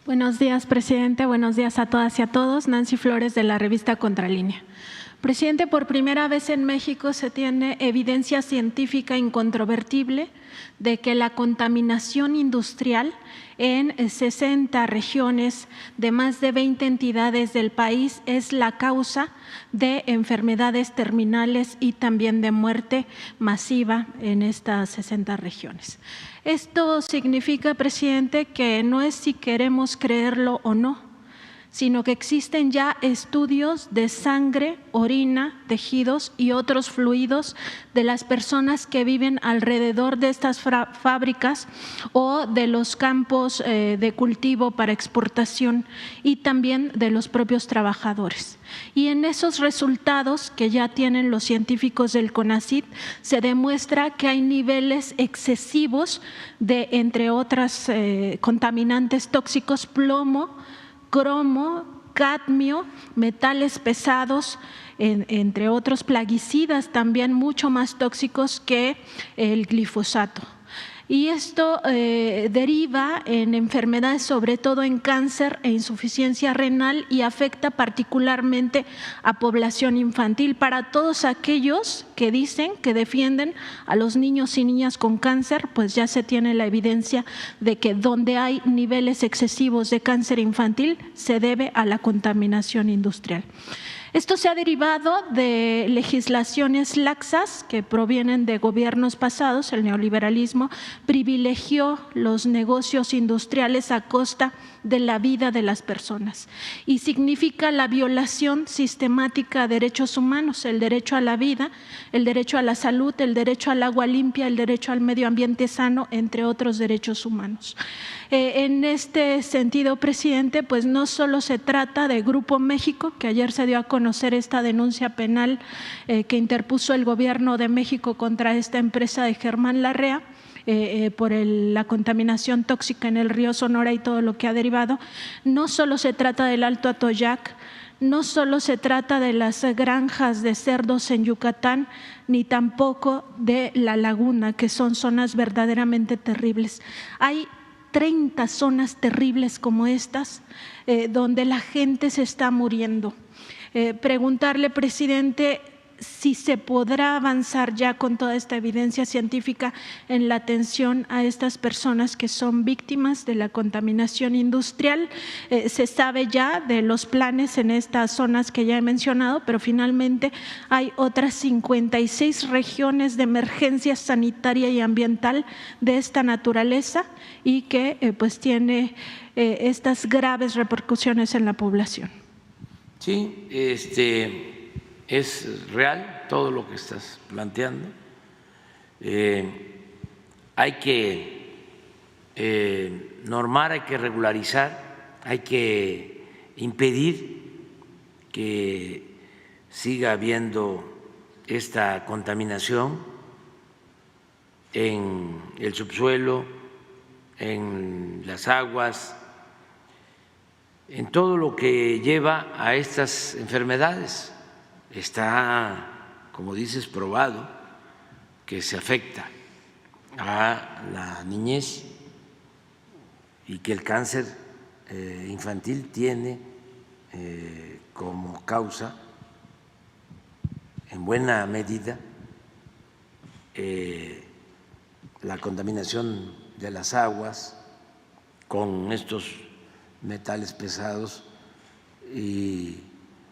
Buenos días, presidente. Buenos días a todas y a todos. Nancy Flores, de la revista Contralínea. Presidente, por primera vez en México se tiene evidencia científica incontrovertible de que la contaminación industrial en 60 regiones de más de 20 entidades del país es la causa de enfermedades terminales y también de muerte masiva en estas 60 regiones. Esto significa, presidente, que no es si queremos creerlo o no, sino que existen ya estudios de sangre, orina, tejidos y otros fluidos de las personas que viven alrededor de estas fábricas o de los campos de cultivo para exportación y también de los propios trabajadores. Y en esos resultados que ya tienen los científicos del CONACYT se demuestra que hay niveles excesivos de, entre otras contaminantes tóxicos, plomo, cromo, cadmio, metales pesados, entre otros plaguicidas también mucho más tóxicos que el glifosato. Y esto deriva en enfermedades, sobre todo en cáncer e insuficiencia renal, y afecta particularmente a población infantil. Para todos aquellos que dicen que defienden a los niños y niñas con cáncer, pues ya se tiene la evidencia de que donde hay niveles excesivos de cáncer infantil se debe a la contaminación industrial. Esto se ha derivado de legislaciones laxas que provienen de gobiernos pasados. El neoliberalismo privilegió los negocios industriales a costa de la vida de las personas y significa la violación sistemática de derechos humanos, el derecho a la vida, el derecho a la salud, el derecho al agua limpia, el derecho al medio ambiente sano, entre otros derechos humanos. En este sentido, presidente, pues no solo se trata de Grupo México, que ayer se dio a conocer esta denuncia penal que interpuso el Gobierno de México contra esta empresa de Germán Larrea, por la contaminación tóxica en el río Sonora y todo lo que ha derivado. No solo se trata del Alto Atoyac, no solo se trata de las granjas de cerdos en Yucatán, ni tampoco de La Laguna, que son zonas verdaderamente terribles. Hay 30 zonas terribles como estas, donde la gente se está muriendo. Preguntarle, presidente, si se podrá avanzar ya con toda esta evidencia científica en la atención a estas personas que son víctimas de la contaminación industrial. Se sabe ya de los planes en estas zonas que ya he mencionado, pero finalmente hay otras 56 regiones de emergencia sanitaria y ambiental de esta naturaleza y que pues tiene estas graves repercusiones en la población. Sí, es real todo lo que estás planteando. Hay que normar, hay que regularizar, hay que impedir que siga habiendo esta contaminación en el subsuelo, en las aguas, en todo lo que lleva a estas enfermedades. Está, como dices, probado que se afecta a la niñez y que el cáncer infantil tiene como causa, en buena medida, la contaminación de las aguas con estos metales pesados y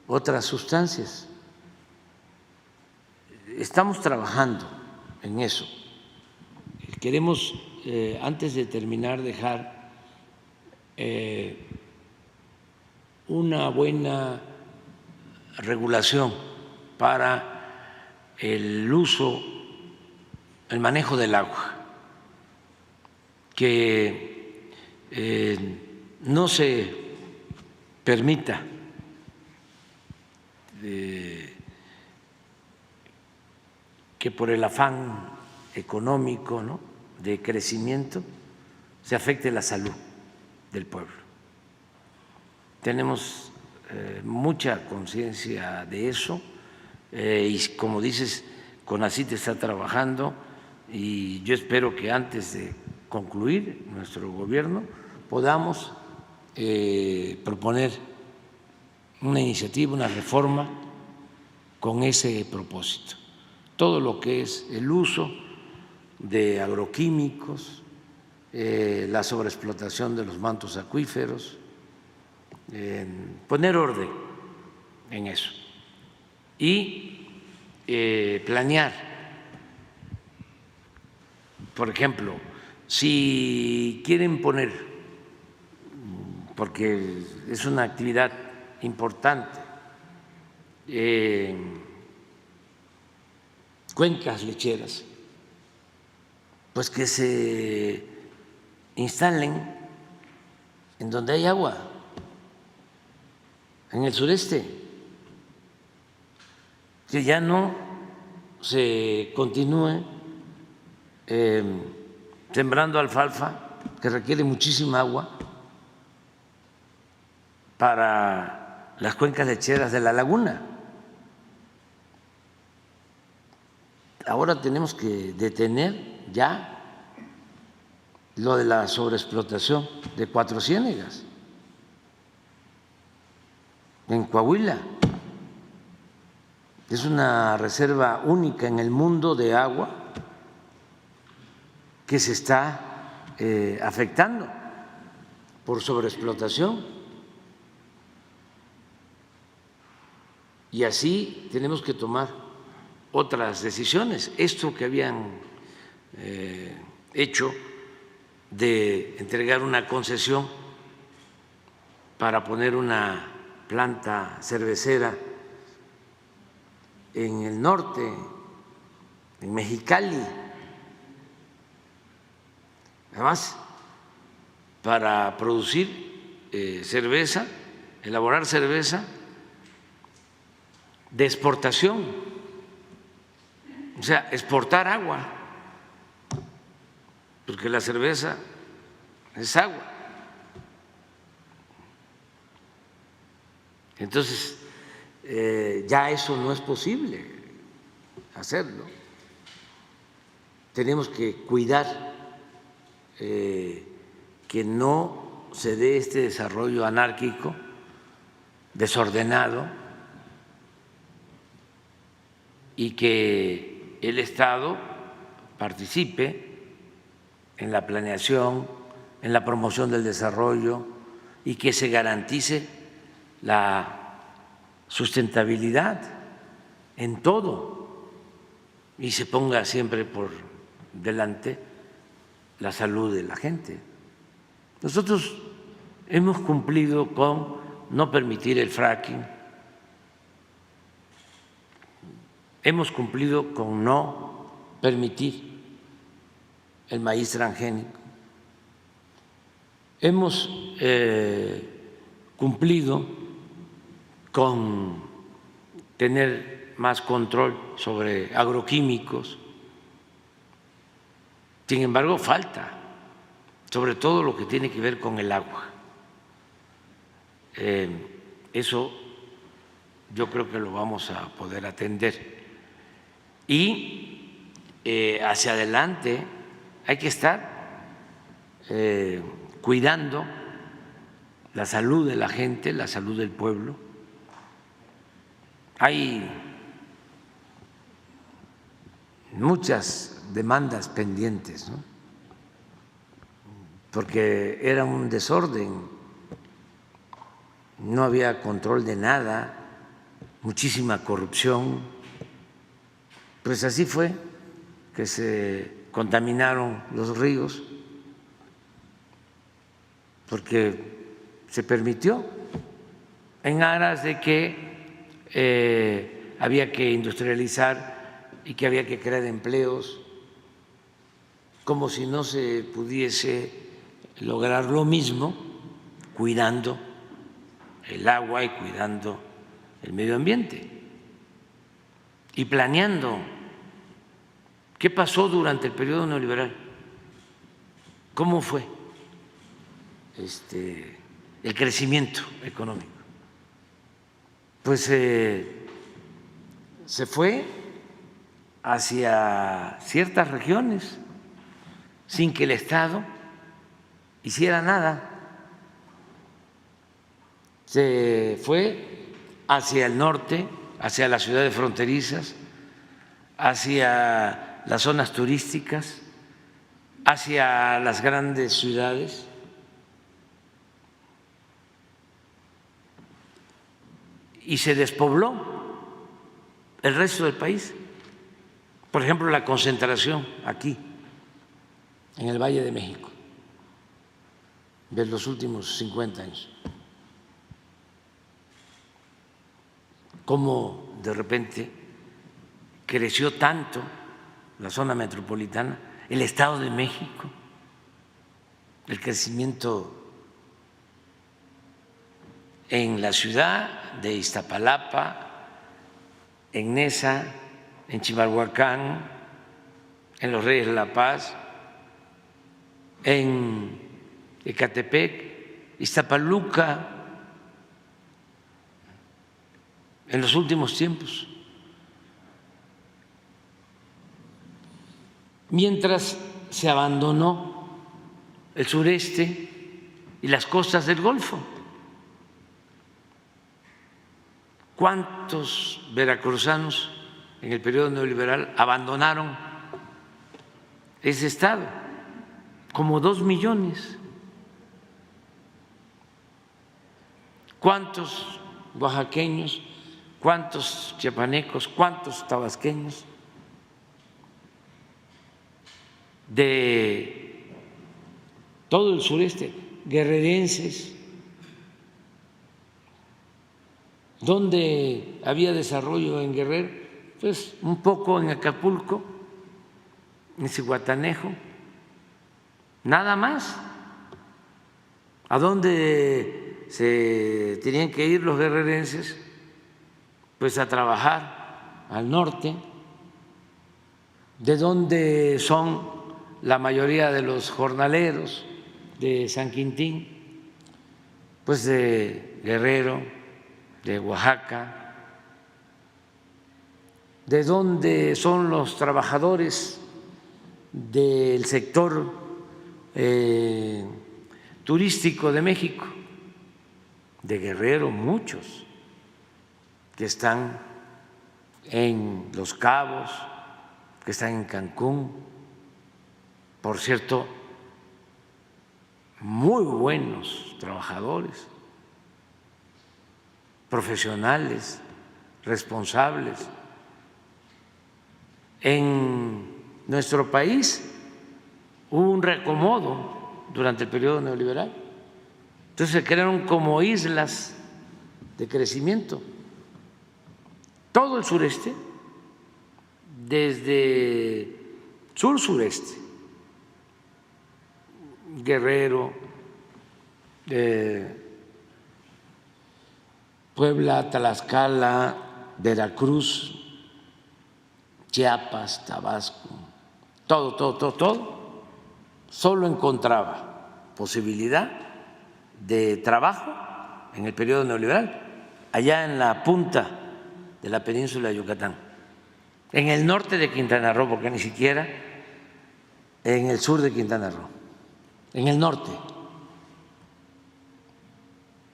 otras sustancias. Estamos trabajando en eso. Queremos, antes de terminar, dejar una buena regulación para el uso, el manejo del agua, que no se permita que por el afán económico, ¿no?, de crecimiento se afecte la salud del pueblo. Tenemos mucha conciencia de eso y, como dices, CONACYT está trabajando y yo espero que antes de concluir nuestro gobierno, podamos proponer una iniciativa, una reforma con ese propósito. Todo lo que es el uso de agroquímicos, la sobreexplotación de los mantos acuíferos, poner orden en eso y planear. Por ejemplo, si quieren poner, porque es una actividad importante, cuencas lecheras, pues que se instalen en donde hay agua, en el sureste, que ya no se continúe sembrando alfalfa, que requiere muchísima agua, para las cuencas lecheras de la laguna. Ahora tenemos que detener ya lo de la sobreexplotación de Cuatro Ciénegas en Coahuila. Es una reserva única en el mundo de agua que se está afectando por sobreexplotación. Y así tenemos que tomar otras decisiones. Esto que habían hecho de entregar una concesión para poner una planta cervecera en el norte, en Mexicali, además para producir cerveza, elaborar cerveza de exportación, o sea, exportar agua, porque la cerveza es agua. Entonces, ya eso no es posible hacerlo. Tenemos que cuidar que no se dé este desarrollo anárquico, desordenado, y que el Estado participe en la planeación, en la promoción del desarrollo y que se garantice la sustentabilidad en todo y se ponga siempre por delante la salud de la gente. Nosotros hemos cumplido con no permitir el fracking, hemos cumplido con no permitir el maíz transgénico, hemos cumplido con tener más control sobre agroquímicos. Sin embargo, falta, sobre todo lo que tiene que ver con el agua. Eso yo creo que lo vamos a poder atender. Y hacia adelante hay que estar cuidando la salud de la gente, la salud del pueblo. Hay muchas demandas pendientes, ¿no? Porque era un desorden, no había control de nada, muchísima corrupción. Pues así fue que se contaminaron los ríos, porque se permitió en aras de que había que industrializar y que había que crear empleos, como si no se pudiese lograr lo mismo cuidando el agua y cuidando el medio ambiente y planeando. ¿Qué pasó durante el periodo neoliberal? ¿Cómo fue el crecimiento económico? Pues se fue hacia ciertas regiones sin que el Estado hiciera nada. Se fue hacia el norte, hacia las ciudades fronterizas, hacia las zonas turísticas, hacia las grandes ciudades. Y se despobló el resto del país. Por ejemplo, la concentración aquí, en el Valle de México, de los últimos 50 años. Cómo de repente creció tanto la zona metropolitana, el Estado de México, el crecimiento en la ciudad de Iztapalapa, en Neza, en Chimalhuacán, en Los Reyes de la Paz, en Ecatepec, Iztapaluca, en los últimos tiempos. Mientras se abandonó el sureste y las costas del Golfo. ¿Cuántos veracruzanos en el periodo neoliberal abandonaron ese estado? Como 2 millones. ¿Cuántos oaxaqueños, cuántos chiapanecos, cuántos tabasqueños de todo el sureste, guerrerenses? ¿Dónde había desarrollo en Guerrero? Pues un poco en Acapulco, en Zihuatanejo, nada más. ¿A dónde se tenían que ir los guerrerenses? Pues a trabajar al norte, de donde son la mayoría de los jornaleros de San Quintín, pues de Guerrero, de Oaxaca. ¿De dónde son los trabajadores del sector turístico de México? De Guerrero, muchos que están en Los Cabos, que están en Cancún. Por cierto, muy buenos trabajadores, profesionales, responsables. En nuestro país hubo un reacomodo durante el periodo neoliberal. Entonces se crearon como islas de crecimiento. Todo el sureste, desde sur-sureste, Guerrero, Puebla, Tlaxcala, Veracruz, Chiapas, Tabasco, todo, solo encontraba posibilidad de trabajo en el periodo neoliberal, allá en la punta de la península de Yucatán, en el norte de Quintana Roo, porque ni siquiera en el sur de Quintana Roo, en el norte.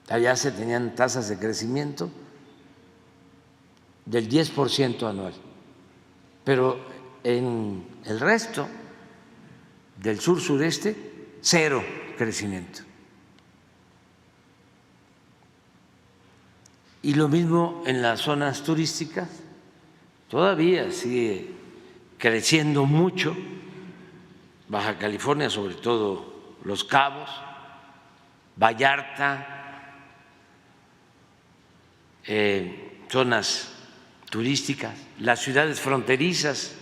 Allá se tenían tasas de crecimiento del 10% anual, pero en el resto del sur-sureste, 0 crecimiento. Y lo mismo en las zonas turísticas, todavía sigue creciendo mucho. Baja California, sobre todo Los Cabos, Vallarta, zonas turísticas, las ciudades fronterizas,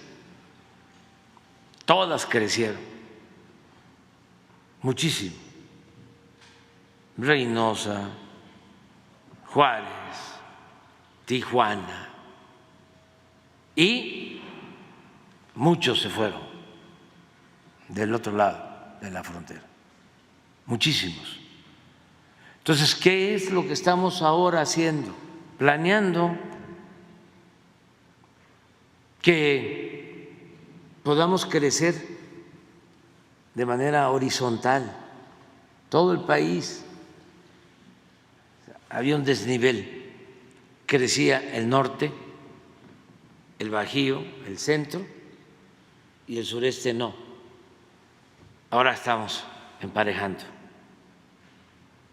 todas crecieron muchísimo. Reynosa, Juárez, Tijuana, y muchos se fueron del otro lado de la frontera, muchísimos. Entonces, ¿qué es lo que estamos ahora haciendo? Planeando que podamos crecer de manera horizontal, todo el país. Había un desnivel, crecía el norte, el Bajío, el centro, y el sureste no. Ahora estamos emparejando.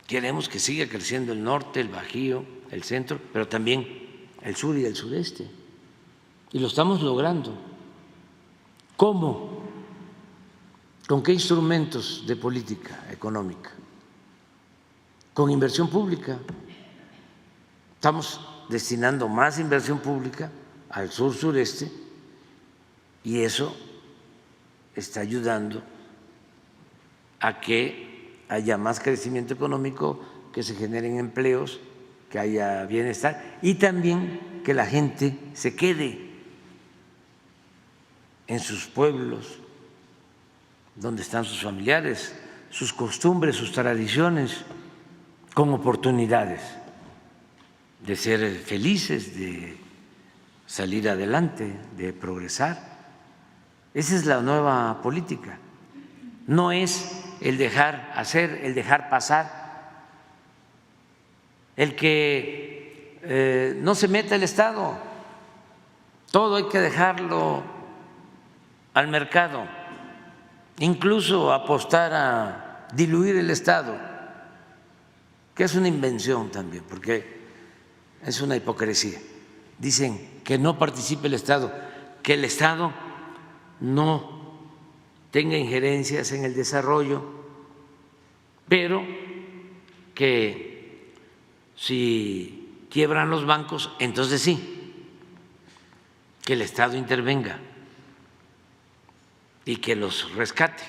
Queremos que siga creciendo el norte, el Bajío, el centro, pero también el sur y el sureste. Y lo estamos logrando. ¿Cómo? ¿Con qué instrumentos de política económica? Con inversión pública. Estamos destinando más inversión pública al sur-sureste y eso está ayudando a que haya más crecimiento económico, que se generen empleos, que haya bienestar y también que la gente se quede en sus pueblos, donde están sus familiares, sus costumbres, sus tradiciones, con oportunidades de ser felices, de salir adelante, de progresar. Esa es la nueva política. No es el dejar hacer, el dejar pasar, el que no se meta el Estado, todo hay que dejarlo al mercado, incluso apostar a diluir el Estado, que es una invención también, porque es una hipocresía. Dicen que no participe el Estado, que el Estado no tenga injerencias en el desarrollo, pero que si quiebran los bancos, entonces sí, que el Estado intervenga y que los rescate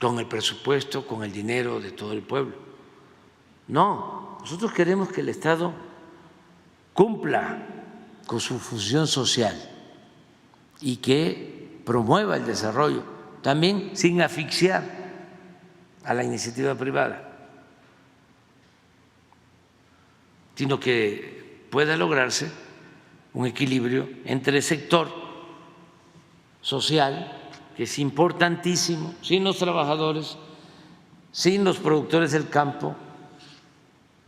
con el presupuesto, con el dinero de todo el pueblo. No, nosotros queremos que el Estado cumpla con su función social y que promueva el desarrollo, también sin asfixiar a la iniciativa privada, sino que pueda lograrse un equilibrio entre el sector social, que es importantísimo. Sin los trabajadores, sin los productores del campo,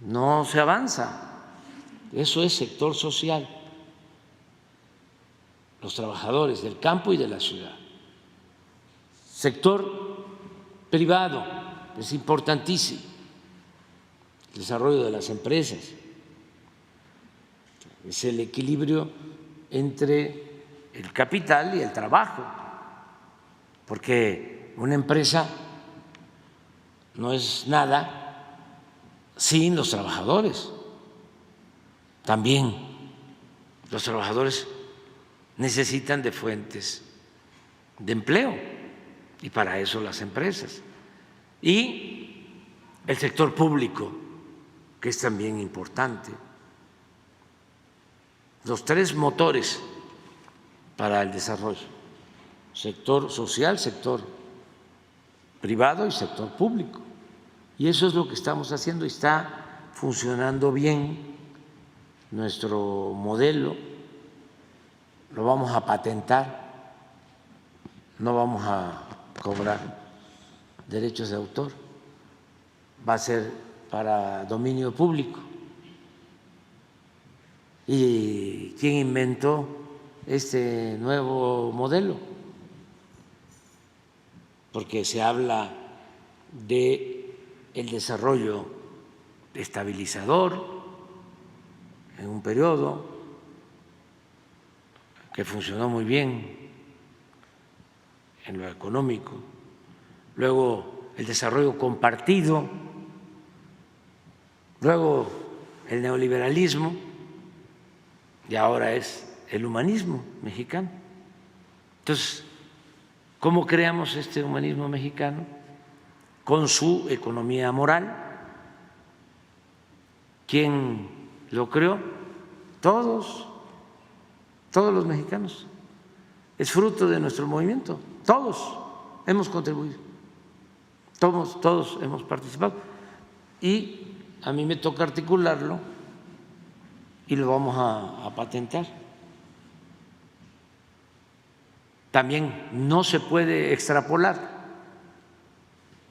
no se avanza. Eso es sector social, los trabajadores del campo y de la ciudad. Sector privado, es importantísimo, el desarrollo de las empresas, es el equilibrio entre el capital y el trabajo, porque una empresa no es nada sin los trabajadores. También los trabajadores necesitan de fuentes de empleo y para eso las empresas. Y el sector público, que es también importante. Los tres motores para el desarrollo: sector social, sector privado y sector público. Y eso es lo que estamos haciendo y está funcionando bien. Nuestro modelo lo vamos a patentar, no vamos a cobrar derechos de autor, va a ser para dominio público. ¿Y quién inventó este nuevo modelo? Porque se habla de el desarrollo estabilizador en un periodo que funcionó muy bien en lo económico, luego el desarrollo compartido, luego el neoliberalismo y ahora es el humanismo mexicano. Entonces, ¿cómo creamos este humanismo mexicano? Con su economía moral. ¿Quién lo creó? Todos los mexicanos. Es fruto de nuestro movimiento. Todos hemos contribuido, todos hemos participado. Y a mí me toca articularlo y lo vamos a patentar. También no se puede extrapolar.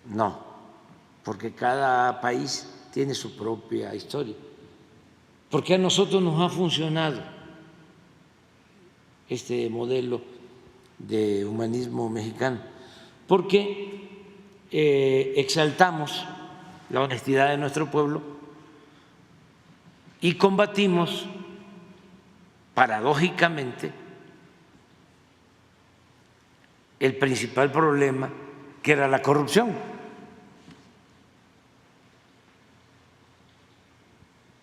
No, porque cada país tiene su propia historia. Porque a nosotros nos ha funcionado este modelo de humanismo mexicano, porque exaltamos la honestidad de nuestro pueblo y combatimos, paradójicamente, el principal problema, que era la corrupción.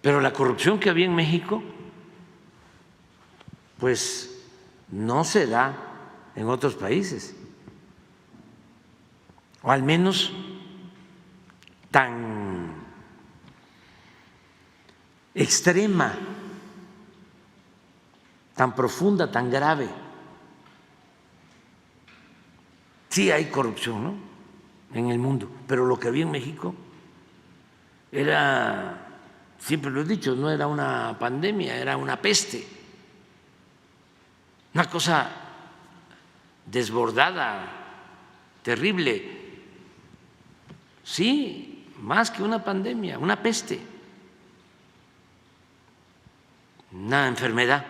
Pero la corrupción que había en México, pues no se da en otros países, o al menos tan extrema, tan profunda, tan grave. Sí hay corrupción, ¿no?, en el mundo, pero lo que había en México era, siempre lo he dicho, no era una pandemia, era una peste, una cosa desbordada, terrible. Sí, más que una pandemia, una peste, una enfermedad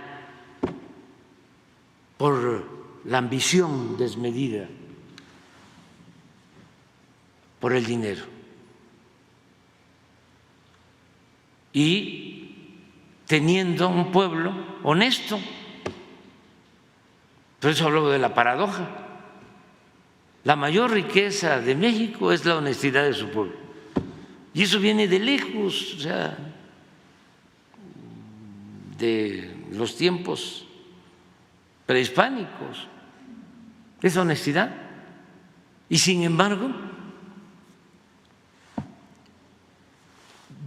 por la ambición desmedida por el dinero. Y teniendo un pueblo honesto, por eso hablo de la paradoja. La mayor riqueza de México es la honestidad de su pueblo. Y eso viene de lejos, o sea, de los tiempos prehispánicos. Es honestidad. Y sin embargo,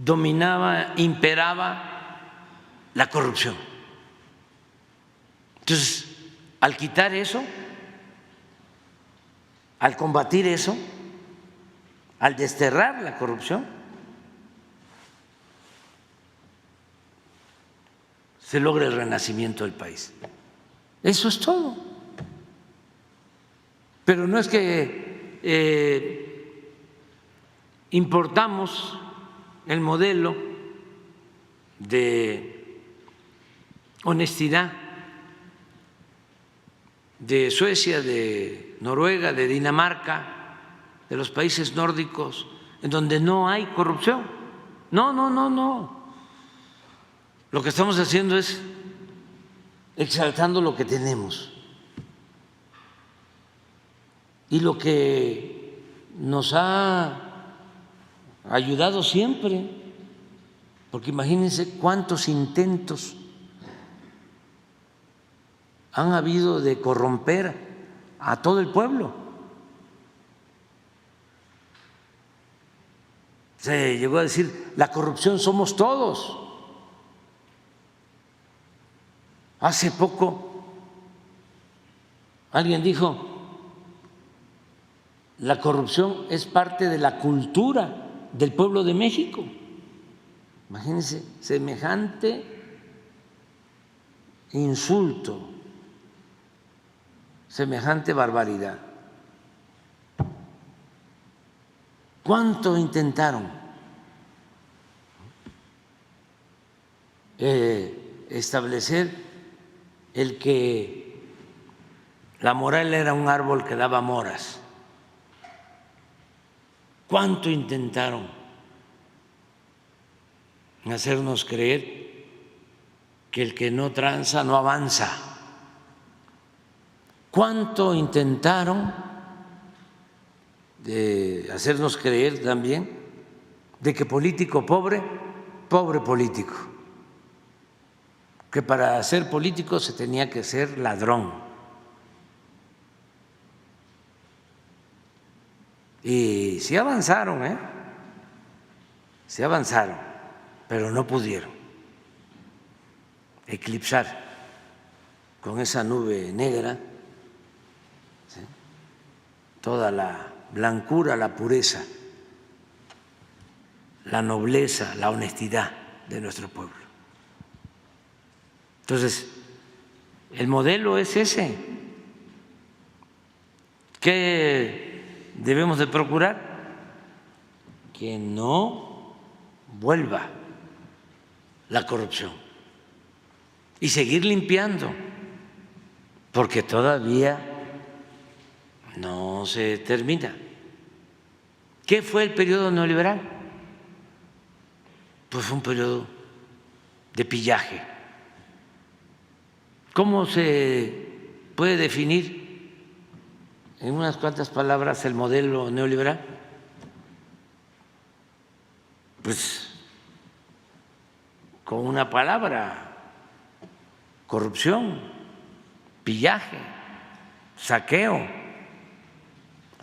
dominaba, imperaba la corrupción. Entonces, al quitar eso, al combatir eso, al desterrar la corrupción, se logra el renacimiento del país. Eso es todo. Pero no es que importamos el modelo de honestidad de Suecia, de Noruega, de Dinamarca, de los países nórdicos, en donde no hay corrupción. No, no, no, no. Lo que estamos haciendo es exaltando lo que tenemos. Y lo que nos ha ayudado siempre, porque imagínense cuántos intentos han habido de corromper a todo el pueblo. Se llegó a decir, la corrupción somos todos. Hace poco alguien dijo, la corrupción es parte de la cultura del pueblo de México. Imagínense semejante insulto, semejante barbaridad. ¿Cuánto intentaron establecer el que la moral era un árbol que daba moras? ¿Cuánto intentaron hacernos creer que el que no tranza no avanza? ¿Cuánto intentaron de hacernos creer también de que político pobre, pobre político, que para ser político se tenía que ser ladrón? Y sí avanzaron, sí avanzaron, pero no pudieron eclipsar con esa nube negra, ¿sí?, toda la blancura, la pureza, la nobleza, la honestidad de nuestro pueblo. Entonces, el modelo es ese. ¿Qué debemos de procurar? que no vuelva la corrupción y seguir limpiando, porque todavía no se termina. ¿Qué fue el periodo neoliberal? Pues fue un periodo de pillaje. ¿Cómo se puede definir en unas cuantas palabras el modelo neoliberal? Pues con una palabra: corrupción, pillaje, saqueo,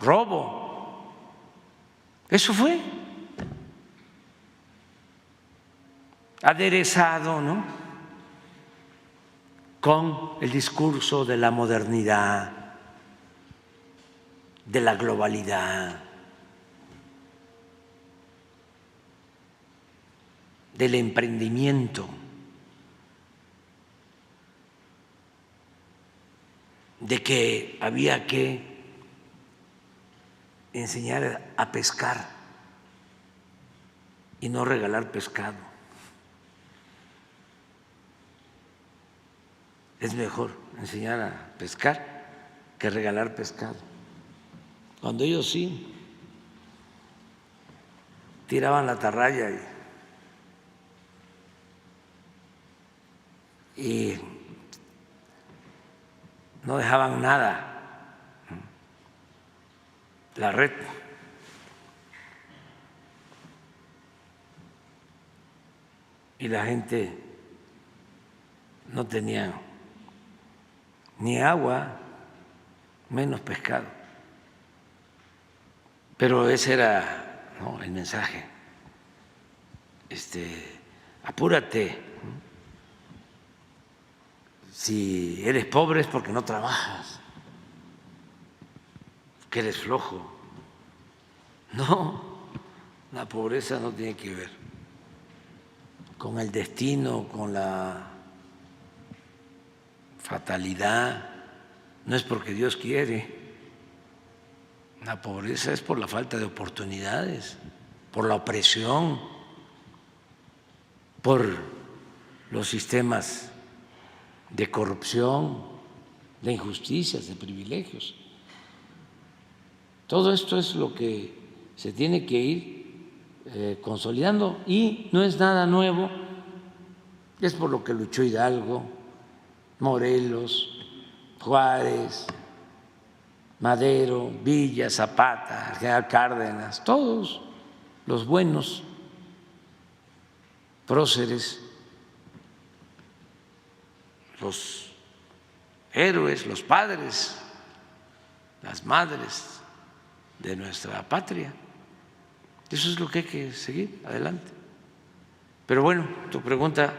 robo. Eso fue aderezado, ¿no?, con el discurso de la modernidad, de la globalidad, del emprendimiento, de que había que enseñar a pescar y no regalar pescado. Es mejor enseñar a pescar que regalar pescado. Cuando ellos sí tiraban la atarraya y no dejaban nada, la red. Y la gente no tenía ni agua, menos pescado. Pero ese era, ¿no?, el mensaje. Apúrate. Si eres pobre es porque no trabajas, que eres flojo. No, la pobreza no tiene que ver con el destino, con la fatalidad, no es porque Dios quiere. La pobreza es por la falta de oportunidades, por la opresión, por los sistemas de corrupción, de injusticias, de privilegios. Todo esto es lo que se tiene que ir consolidando y no es nada nuevo, es por lo que luchó Hidalgo, Morelos, Juárez, Madero, Villa, Zapata, el general Cárdenas, todos los buenos próceres, los héroes, los padres, las madres de nuestra patria. Eso es lo que hay que seguir adelante. Pero bueno, tu pregunta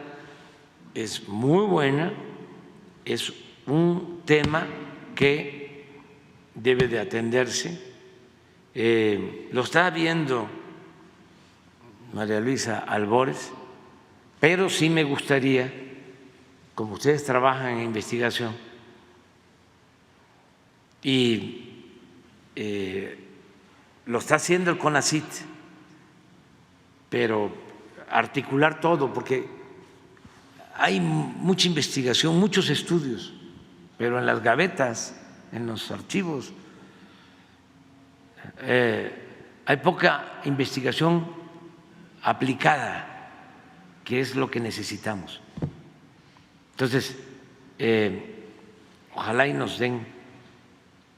es muy buena, es un tema que debe de atenderse. Lo está viendo María Luisa Albores, pero sí me gustaría, como ustedes trabajan en investigación y lo está haciendo el CONACYT, pero articular todo, porque hay mucha investigación, muchos estudios, pero en las gavetas, en los archivos, hay poca investigación aplicada, que es lo que necesitamos. Entonces, ojalá y nos den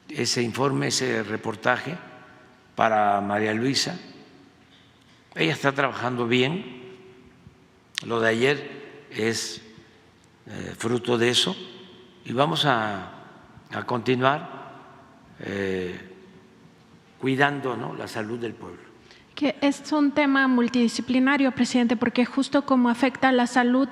ese informe, ese reportaje para María Luisa. Ella está trabajando bien, lo de ayer es fruto de eso y vamos a continuar cuidando, ¿no?, la salud del pueblo. Que es un tema multidisciplinario, presidente, porque justo como afecta la salud